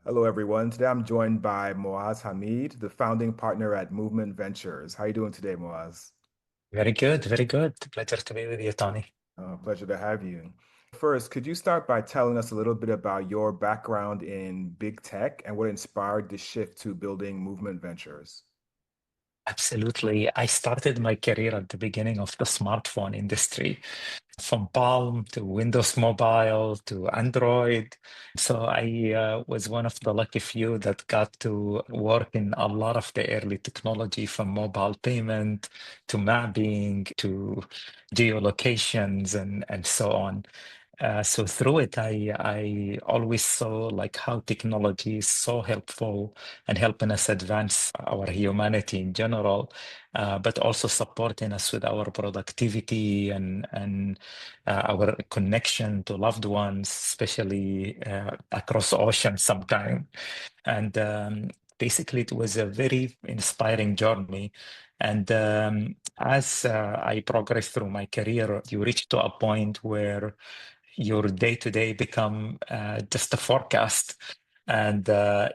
Hello, everyone. Today I'm joined by Moaz Hamid, the founding partner at Movement Ventures. How are you doing today, Moaz? Very good, very good. Pleasure to be with you, Tony. Pleasure to have you. First, could you start by telling us a little bit about your background in big tech and what inspired the shift to building Movement Ventures? Absolutely. I started my career at the beginning of the smartphone industry, from Palm to Windows Mobile to Android. So I was one of the lucky few that got to work in a lot of the early technology, from mobile payment to mapping to geolocations and so on. So through it, I always saw like how technology is so helpful and helping us advance our humanity in general, but also supporting us with our productivity and our connection to loved ones, especially across oceans sometime. And basically, it was a very inspiring journey. And as I progressed through my career, you reach to a point where your day to day become just a forecast, and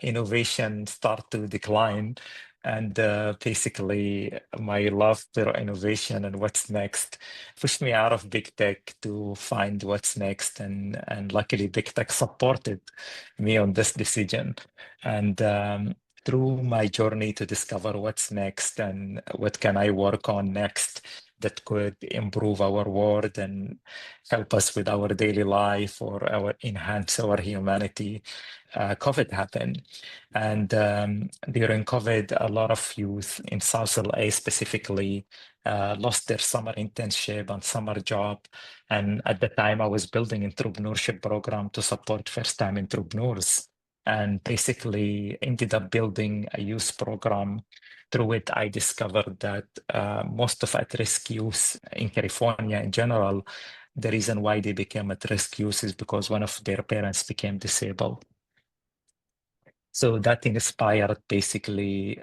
innovation start to decline. And basically, my love for innovation and what's next pushed me out of big tech to find what's next. And luckily, big tech supported me on this decision. And through my journey to discover what's next and what can I work on next that could improve our world and help us with our daily life or our enhance our humanity. COVID happened, and during COVID, a lot of youth in South LA specifically lost their summer internship and summer job. And at the time, I was building entrepreneurship program to support first-time entrepreneurs, and basically ended up building a youth program. Through it, I discovered that most of at-risk youth in California in general, the reason why they became at-risk youth is because one of their parents became disabled. So that inspired basically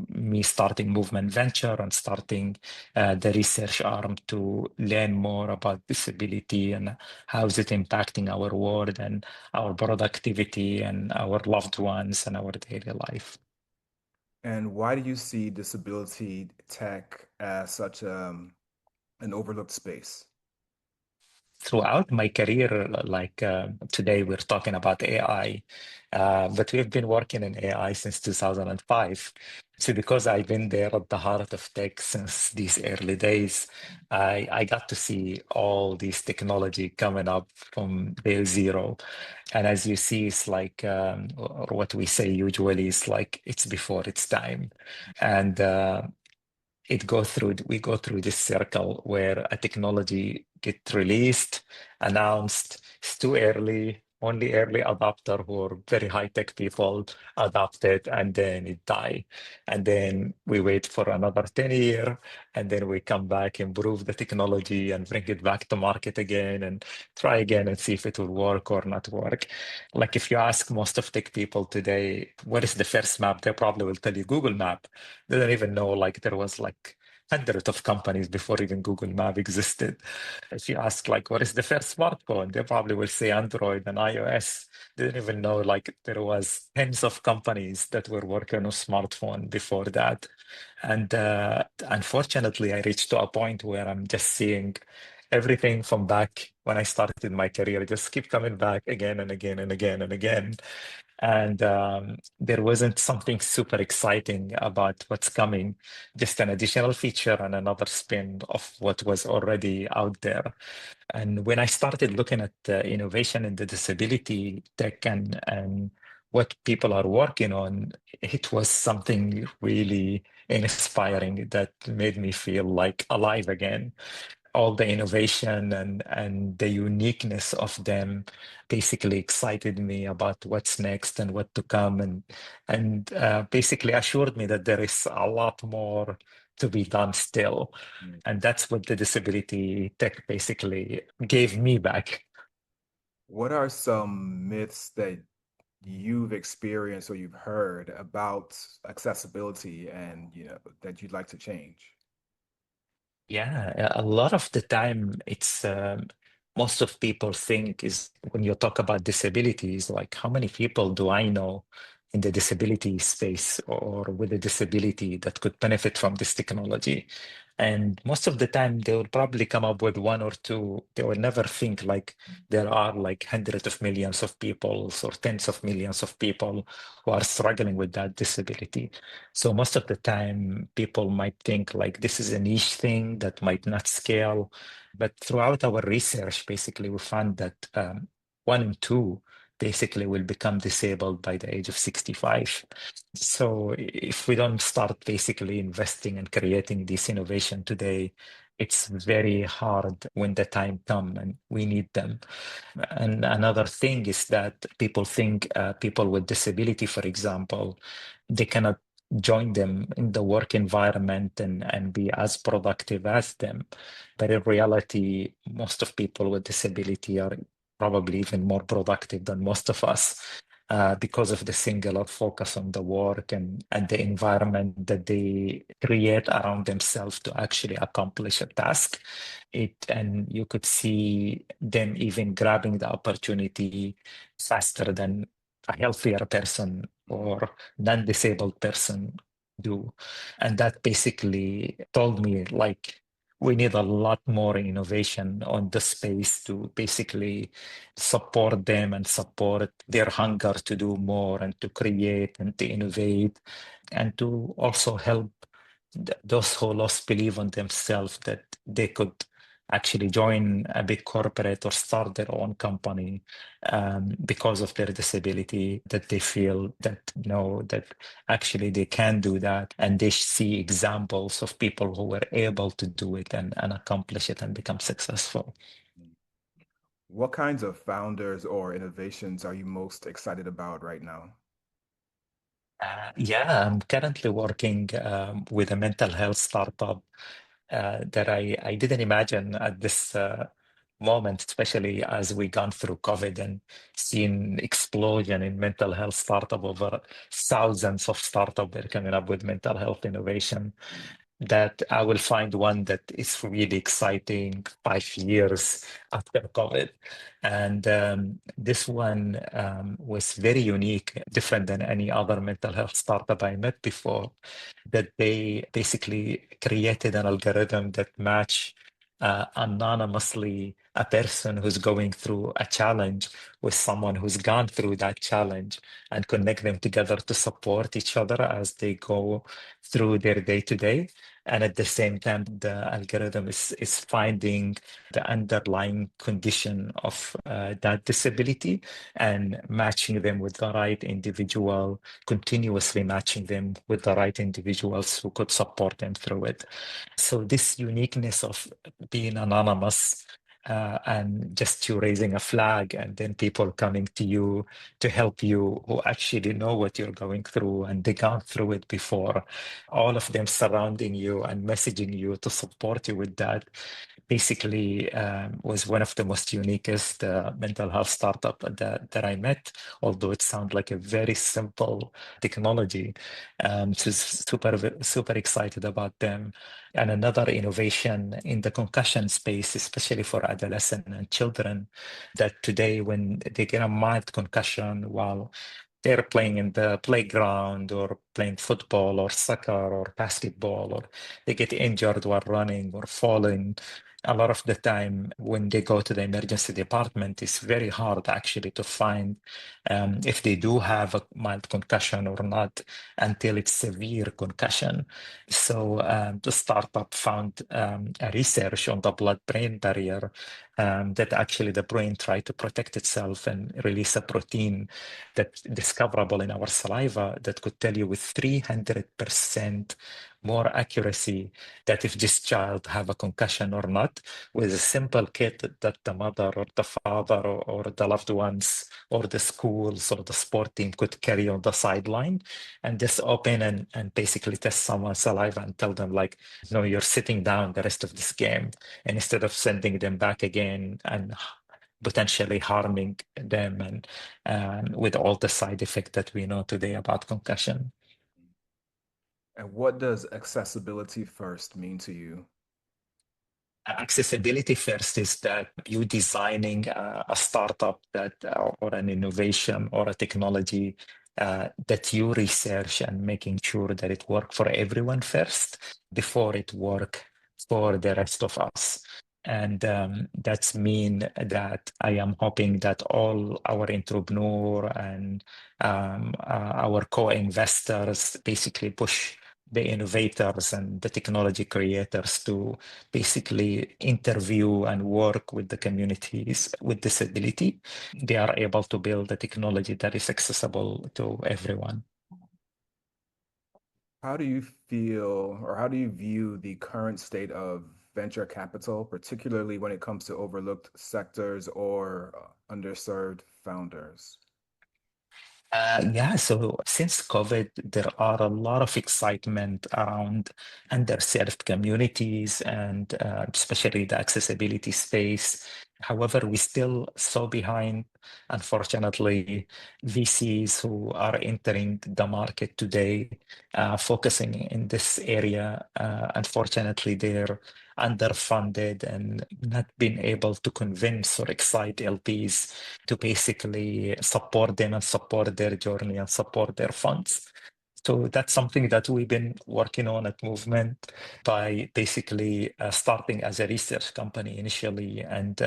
me starting Movement Venture and starting the research arm to learn more about disability and how is it impacting our world and our productivity and our loved ones and our daily life. And why do you see disability tech as such an overlooked space? Throughout my career, like today we're talking about AI, but we've been working in AI since 2005. So because I've been there at the heart of tech since these early days, I got to see all these technology coming up from day zero. And as you see, it's like, or what we say usually is like, it's before its time. And we go through this circle where a technology get released, announced, it's too early, only early adopter who are very high tech people adopt it, and then it die. And then we wait for another 10 year, and then we come back, improve the technology and bring it back to market again and try again and see if it will work or not work. Like if you ask most of tech people today, what is the first map? They probably will tell you Google Map. They don't even know like there was like hundreds of companies before even Google Map existed. If you ask like what is the first smartphone, they probably will say Android and iOS. They didn't even know like there was tens of companies that were working on smartphone before that. And unfortunately, I reached to a point where I'm just seeing everything from back when I started my career just keep coming back again and again and again and again. And there wasn't something super exciting about what's coming, just an additional feature and another spin of what was already out there. And when I started looking at innovation in the disability tech and what people are working on, it was something really inspiring that made me feel like alive again. All the innovation and the uniqueness of them basically excited me about what's next and what to come, and basically assured me that there is a lot more to be done still. Mm. And that's what the disability tech basically gave me back. What are some myths that you've experienced or you've heard about accessibility and that you'd like to change? Yeah, a lot of the time it's most of people think is when you talk about disabilities, like how many people do I know in the disability space or with a disability that could benefit from this technology? And most of the time, they will probably come up with one or two. They will never think like there are like hundreds of millions of people or tens of millions of people who are struggling with that disability. So most of the time, people might think like this is a niche thing that might not scale. But throughout our research, basically, we found that one in two basically will become disabled by the age of 65. So if we don't start basically investing and creating this innovation today, it's very hard when the time comes and we need them. And another thing is that people think people with disability, for example, they cannot join them in the work environment and be as productive as them. But in reality, most of people with disability are probably even more productive than most of us because of the singular focus on the work and the environment that they create around themselves to actually accomplish a task. And you could see them even grabbing the opportunity faster than a healthier person or non-disabled person do. And that basically told me like we need a lot more innovation on the space to basically support them and support their hunger to do more and to create and to innovate and to also help those who lost belief on themselves that they could actually join a big corporate or start their own company because of their disability, that they feel that know that actually they can do that and they see examples of people who were able to do it and accomplish it and become successful. What kinds of founders or innovations are you most excited about right now? Yeah, I'm currently working with a mental health startup that I didn't imagine at this moment, especially as we gone through COVID and seen explosion in mental health startup over thousands of startups that are coming up with mental health innovation that I will find one that is really exciting 5 years after COVID. And this one was very unique, different than any other mental health startup I met before, that they basically created an algorithm that match anonymously a person who's going through a challenge with someone who's gone through that challenge and connect them together to support each other as they go through their day to day. And at the same time, the algorithm is finding the underlying condition of that disability and matching them with the right individual, continuously matching them with the right individuals who could support them through it. So this uniqueness of being anonymous and just you raising a flag and then people coming to you to help you who actually know what you're going through and they gone through it before, all of them surrounding you and messaging you to support you with that basically was one of the most uniquest mental health startup that I met, although it sounds like a very simple technology. So super excited about them. And another innovation in the concussion space, especially for adolescents and children, that today when they get a mild concussion while they're playing in the playground or playing football or soccer or basketball, or they get injured while running or falling. A lot of the time, when they go to the emergency department, it's very hard actually to find if they do have a mild concussion or not until it's severe concussion. So the startup found a research on the blood-brain barrier that actually the brain tried to protect itself and release a protein that's discoverable in our saliva that could tell you with 300% more accuracy that if this child have a concussion or not, with a simple kit that the mother or the father or the loved ones or the schools or the sport team could carry on the sideline and just open and basically test someone's saliva and tell them like, no, you're sitting down the rest of this game. And instead of sending them back again and potentially harming them and with all the side effects that we know today about concussion. And what does accessibility first mean to you? Accessibility first is that you designing a startup that or an innovation or a technology that you research and making sure that it work for everyone first before it work for the rest of us. And that's mean that I am hoping that all our entrepreneur and our co-investors basically push the innovators and the technology creators to basically interview and work with the communities with disability. They are able to build a technology that is accessible to everyone. How do you feel, or how do you view the current state of venture capital, particularly when it comes to overlooked sectors or underserved founders? Yeah, so since COVID, there are a lot of excitement around underserved communities and especially the accessibility space. However, we still so behind, unfortunately, VCs who are entering the market today, focusing in this area. Unfortunately, they're underfunded and not been able to convince or excite LPs to basically support them and support their journey and support their funds. So that's something that we've been working on at Movement by basically starting as a research company initially and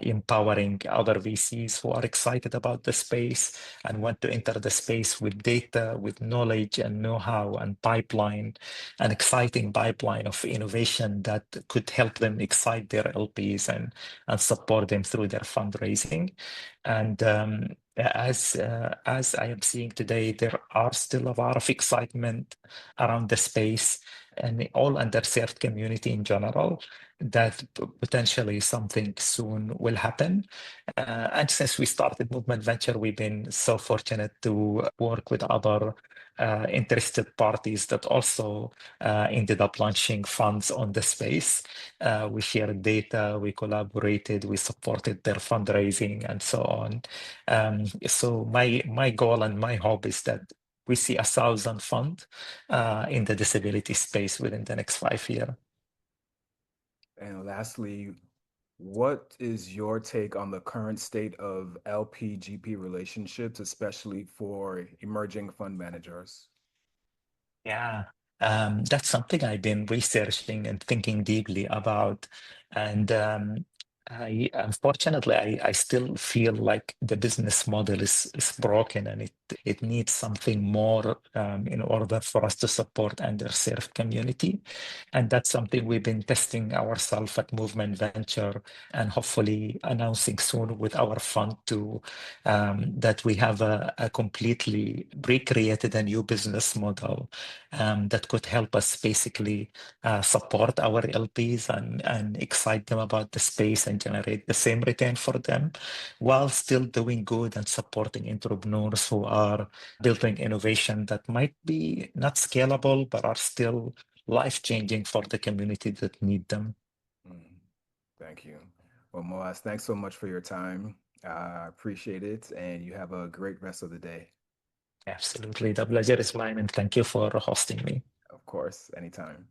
empowering other VCs who are excited about the space and want to enter the space with data, with knowledge and know-how and pipeline, an exciting pipeline of innovation that could help them excite their LPs and support them through their fundraising. And as I am seeing today, there are still a lot of excitement around the space and all underserved community in general that potentially something soon will happen. And since we started Movement Venture, we've been so fortunate to work with other interested parties that also ended up launching funds on the space. We shared data, we collaborated, we supported their fundraising, and so on. So my goal and my hope is that we see 1,000 fund in the disability space within the next 5 years. And lastly, what is your take on the current state of LP-GP relationships, especially for emerging fund managers? Yeah, that's something I've been researching and thinking deeply about. And I unfortunately I still feel like the business model is broken and it needs something more in order for us to support underserved community. And that's something we've been testing ourselves at Movement Venture and hopefully announcing soon with our fund to that we have a completely recreated a new business model that could help us basically support our LPs and excite them about the space and generate the same return for them while still doing good and supporting entrepreneurs who are building innovation that might be not scalable but are still life-changing for the community that need them. Mm, thank you. Well, Moaz, thanks so much for your time. I appreciate it, and you have a great rest of the day. Absolutely. The pleasure is mine, and thank you for hosting me. Of course, anytime.